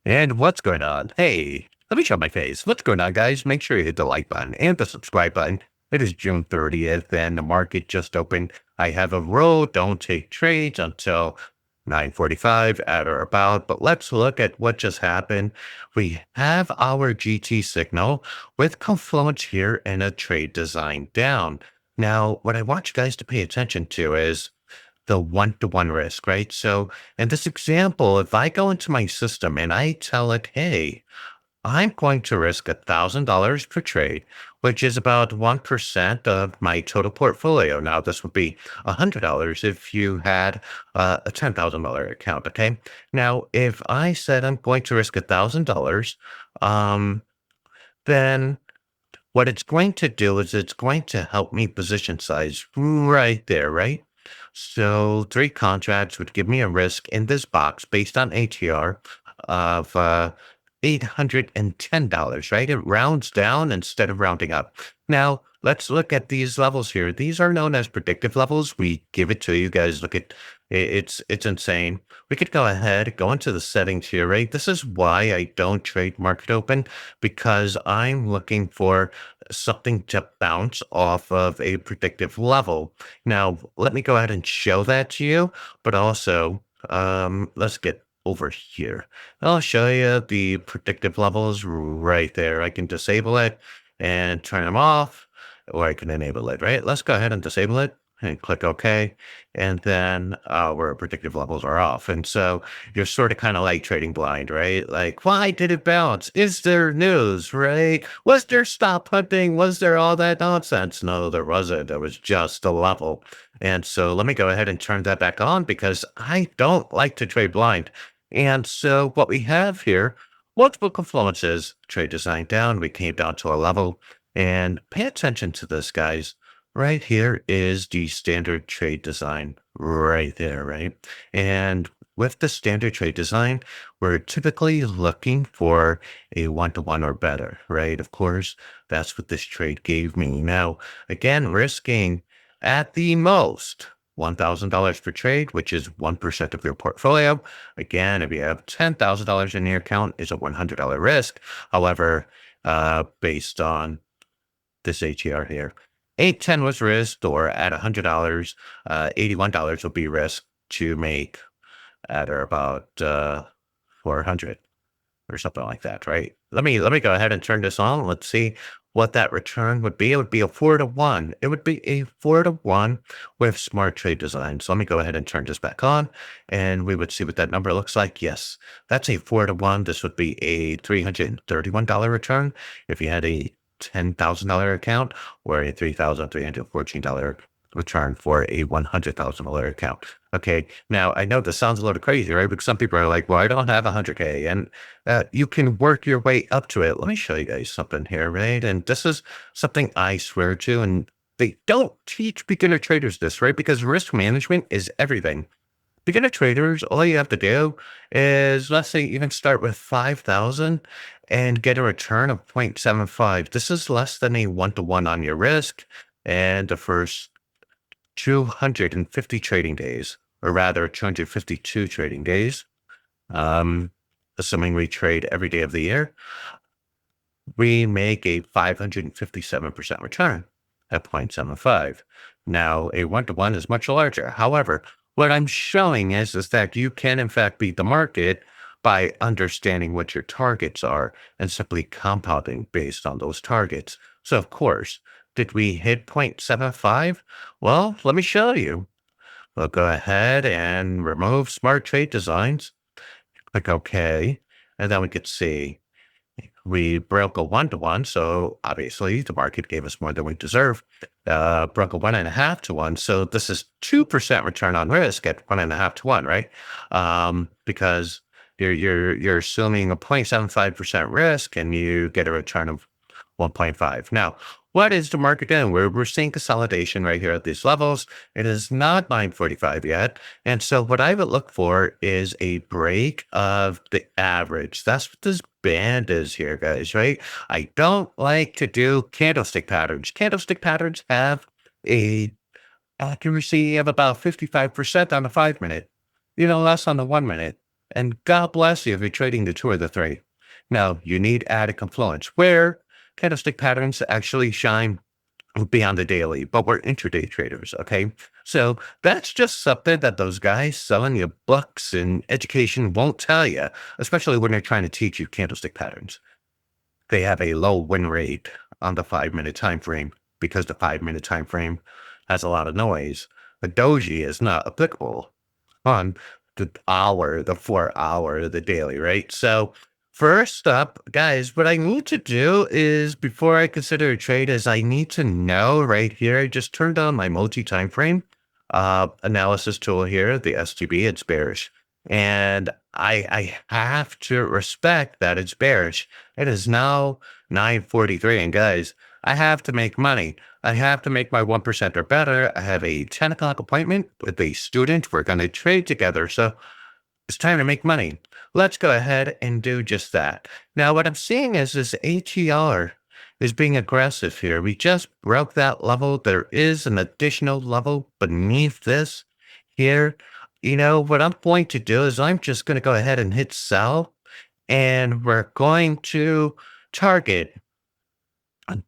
And what's going on? Hey, let me show my face. What's going on, guys? Make sure you hit the like button and the subscribe button. It is June 30th and the market just opened. I have a rule, don't take trades until 9:45 at or about. But let's look at what just happened. We have our GT signal with confluence here and a trade design down. Now, what I want you guys to pay attention to is the one-to-one risk, right? So in this example, if I go into my system and I tell it, hey, I'm going to risk $1,000 per trade, which is about 1% of my total portfolio. Now, this would be $100 if you had a $10,000 account. Okay. Now, if I said I'm going to risk $1,000, um, then what it's going to do is it's going to help me position size right there, right? So 3 contracts would give me a risk in this box based on ATR of $810, right? It rounds down instead of rounding up. Now, let's look at these levels here. These are known as predictive levels. We give it to you guys. Look at it's insane. We could go ahead, go into the settings here, right? This is why I don't trade market open, because I'm looking for something to bounce off of a predictive level. Now, let me go ahead and show that to you, but also, let's get over here. I'll show you the predictive levels right there. I can disable it and turn them off, or I can enable it, right? Let's go ahead and disable it and click OK. And then our predictive levels are off. And so you're sort of kind of like trading blind, right? Like, why did it bounce? Is there news, right? Was there stop hunting? Was there all that nonsense? No, there wasn't. There was just a level. And so let me go ahead and turn that back on because I don't like to trade blind. And so what we have here, multiple confluences, trade design down, we came down to a level. And pay attention to this, guys. Right here is the standard trade design right there, right? And with the standard trade design, we're typically looking for a one-to-one or better, right? Of course, that's what this trade gave me. Now, again, risking at the most $1,000 per trade, which is 1% of your portfolio. Again, if you have $10,000 in your account, it's a $100 risk. However, based on this ATR here, 810 was risked, or at $100, $81 will be risked to make at or about 400 or something like that, right? Let me go ahead and turn this on. Let's see what that return would be. It would be a 4-to-1. It would be a 4-to-1 with smart trade design. So let me go ahead and turn this back on and we would see what that number looks like. Yes, that's a 4-to-1. This would be a $331 return if you had a $10,000 account, or a $3,314 return for a $100,000 account. Okay. Now I know this sounds a little crazy, right? Because some people are like, well, I don't have 100K, and you can work your way up to it. Let me show you guys something here, right? And this is something I swear to, and they don't teach beginner traders this, right? Because risk management is everything. Beginner traders, all you have to do is, let's say, even start with 5,000 and get a return of 0.75. This is less than a one-to-one on your risk. And the first 250 trading days, or rather 252 trading days, um, assuming we trade every day of the year, we make a 557% return at 0.75. Now, a one-to-one is much larger. However, what I'm showing is that you can, in fact, beat the market by understanding what your targets are and simply compounding based on those targets. So, of course, did we hit 0.75? Well, let me show you. We'll go ahead and remove smart trade designs. Click OK. And then we could see we broke a one-to-one, so obviously the market gave us more than we deserve. Broke a 1.5 to 1, so this is 2% return on risk at 1.5 to 1, right? Because you're assuming a 0.75% risk, and you get a return of 1.5. Now, what is the market doing? We're seeing consolidation right here at these levels. It is not 9:45 yet. And so what I would look for is a break of the average. That's what this band is here, guys, right? I don't like to do candlestick patterns. Candlestick patterns have a accuracy of about 55% on the 5 minute, less on the 1 minute. And God bless you if you're trading the 2 or the 3. Now, you need added confluence where candlestick patterns actually shine beyond the daily, but we're intraday traders, okay? So that's just something that those guys selling you books and education won't tell you, especially when they're trying to teach you candlestick patterns. They have a low win rate on the 5-minute time frame because the 5-minute time frame has a lot of noise. The doji is not applicable on the hour, the 4 hour, the daily, right? So first up, guys, what I need to do is before I consider a trade is I need to know right here. I just turned on my multi-time frame analysis tool here, the STB, it's bearish. And I have to respect that it's bearish. It is now 9:43. And guys, I have to make money. I have to make my 1% or better. I have a 10 o'clock appointment with a student. We're going to trade together. So it's time to make money. Let's go ahead and do just that. Now, what I'm seeing is this ATR is being aggressive here. We just broke that level. There is an additional level beneath this here. You know, what I'm going to do is I'm just going to go ahead and hit sell, and we're going to target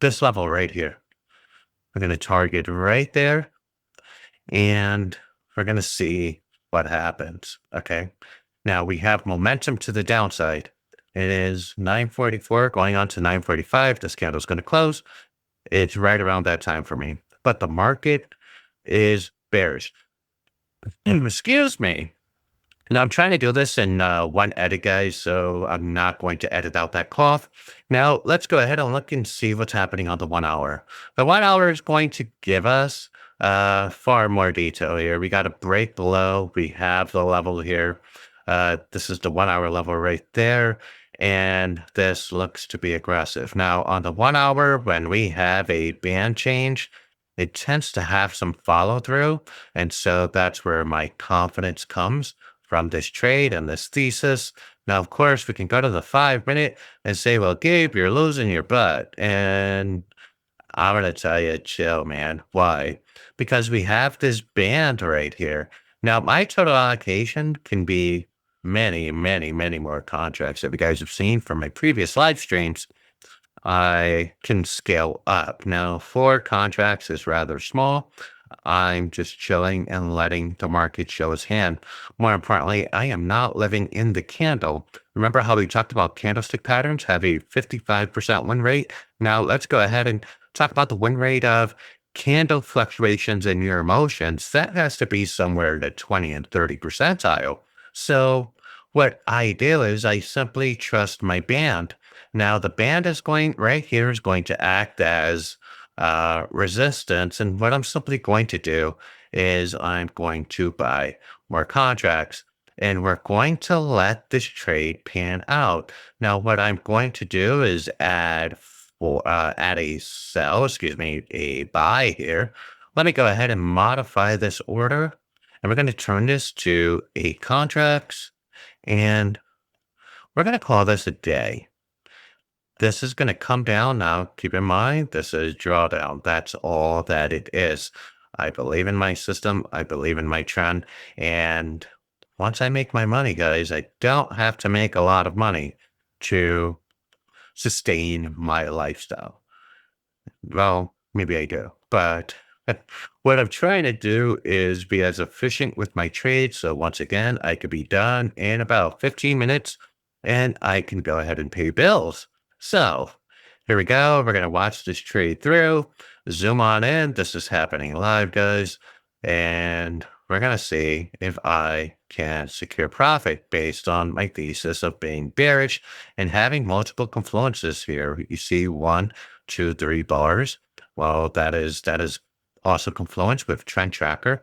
this level right here. We're going to target right there, and we're going to see what happens. Okay. Now we have momentum to the downside. It is 9:44 going on to 9:45. This candle is going to close. It's right around that time for me. But the market is bearish. Excuse me. Now I'm trying to do this in one edit, guys, so I'm not going to edit out that cough. Now let's go ahead and look and see what's happening on the 1 hour. The 1 hour is going to give us far more detail here. We got a break below. We have the level here. This is the 1 hour level right there. And this looks to be aggressive. Now on the 1 hour, when we have a band change, it tends to have some follow through. And so that's where my confidence comes from this trade and this thesis. Now, of course, we can go to the 5-minute and say, well, Gabe, you're losing your butt. And I'm going to tell you, chill, man. Why? Because we have this band right here. Now, my total allocation can be many, many, many more contracts that you guys have seen from my previous live streams. I can scale up. Now, 4 contracts is rather small. I'm just chilling and letting the market show its hand. More importantly, I am not living in the candle. Remember how we talked about candlestick patterns have a 55% win rate? Now let's go ahead and talk about the win rate of candle fluctuations in your emotions. That has to be somewhere in the 20 and 30 percentile. So what I do is I simply trust my band. Now the band is going right here is going to act as resistance. And what I'm simply going to do is I'm going to buy more contracts and we're going to let this trade pan out. Now, what I'm going to do is add a sell, excuse me, a buy here. Let me go ahead and modify this order and we're going to turn this to 8 contracts and we're going to call this a day. This is going to come down now. Keep in mind, this is drawdown. That's all that it is. I believe in my system. I believe in my trend. And once I make my money, guys, I don't have to make a lot of money to sustain my lifestyle. Well, maybe I do, but what I'm trying to do is be as efficient with my trade. So once again, I could be done in about 15 minutes and I can go ahead and pay bills. So here we go. We're going to watch this trade through, zoom on in. This is happening live, guys. And we're going to see if I can secure profit based on my thesis of being bearish and having multiple confluences here. You see 1, 2, 3 bars. Well, that is also confluence with trend tracker,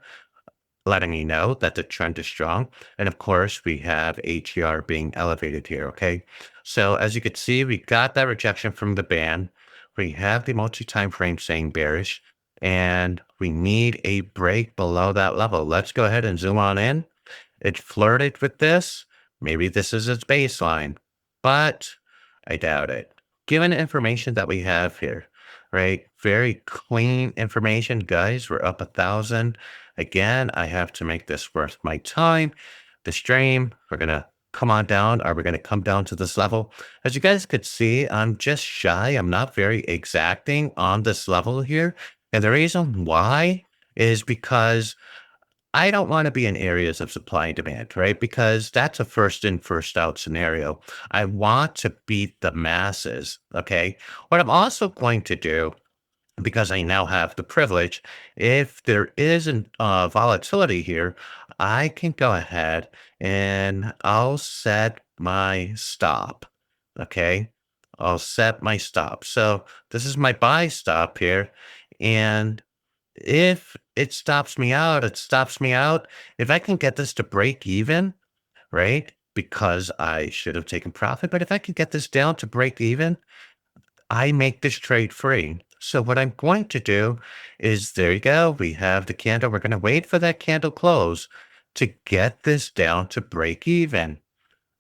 letting me know that the trend is strong. And of course, we have ATR being elevated here, okay? So as you can see, we got that rejection from the band. We have the multi-time frame saying bearish, and we need a break below that level. Let's go ahead and zoom on in. It flirted with this. Maybe this is its baseline, but I doubt it. Given the information that we have here, right? Very clean information, guys. We're up 1,000. Again, I have to make this worth my time. The stream, we're going to come on down? Are we going to come down to this level? As you guys could see, I'm just shy. I'm not very exacting on this level here. And the reason why is because I don't want to be in areas of supply and demand, right? Because that's a first in, first out scenario. I want to beat the masses. Okay. What I'm also going to do, because I now have the privilege, if there is an volatility here, I can go ahead and I'll set my stop. Okay. I'll set my stop. So this is my buy stop here. And if it stops me out, it stops me out. If I can get this to break even, right? Because I should have taken profit, but if I can get this down to break even, I make this trade free. So what I'm going to do is, there you go. We have the candle. We're going to wait for that candle close to get this down to break even.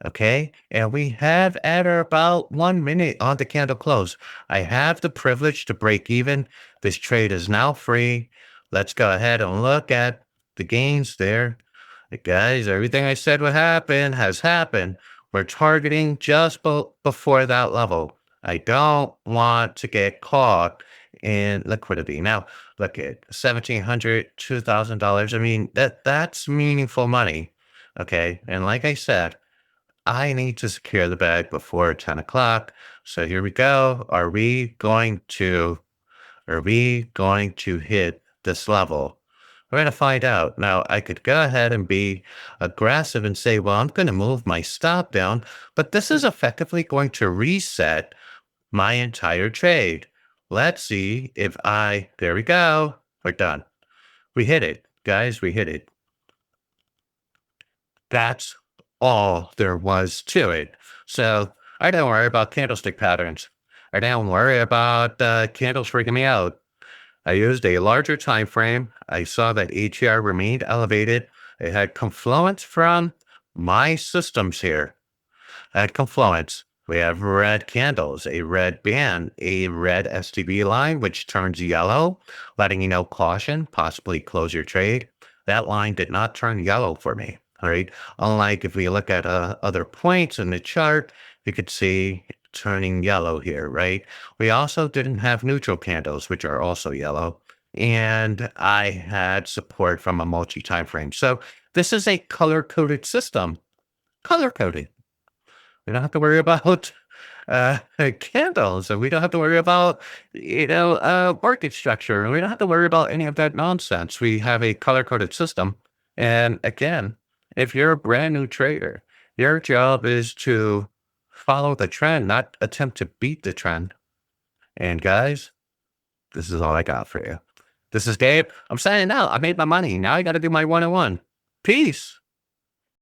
Okay. And we have at about 1 minute on the candle close. I have the privilege to break even. This trade is now free. Let's go ahead and look at the gains there. Guys, everything I said would happen has happened. We're targeting just before that level. I don't want to get caught in liquidity. Now, look at $1,700, $2,000. I mean, that's meaningful money. Okay. And like I said, I need to secure the bag before 10 o'clock. So here we go. Are we going to hit this level? We're going to find out. Now, I could go ahead and be aggressive and say, well, I'm going to move my stop down, but this is effectively going to reset my entire trade. Let's see if there we go. We're done. We hit it, guys. We hit it. That's all there was to it. So I don't worry about candlestick patterns. I don't worry about candles freaking me out. I used a larger time frame. I saw that ATR remained elevated. It had confluence from my systems here. At confluence, we have red candles, a red band, a red STB line, which turns yellow, letting you know caution, possibly close your trade. That line did not turn yellow for me. All right. Unlike if we look at other points in the chart, you could see turning yellow here, right? We also didn't have neutral candles, which are also yellow. And I had support from a multi-time frame. So this is a color-coded system. Color-coded. We don't have to worry about candles, and we don't have to worry about, market structure. We don't have to worry about any of that nonsense. We have a color-coded system. And again, if you're a brand new trader, your job is to follow the trend, not attempt to beat the trend. And guys, this is all I got for you. This is Gabe. I'm signing out. I made my money. Now I got to do my one-on-one. Peace.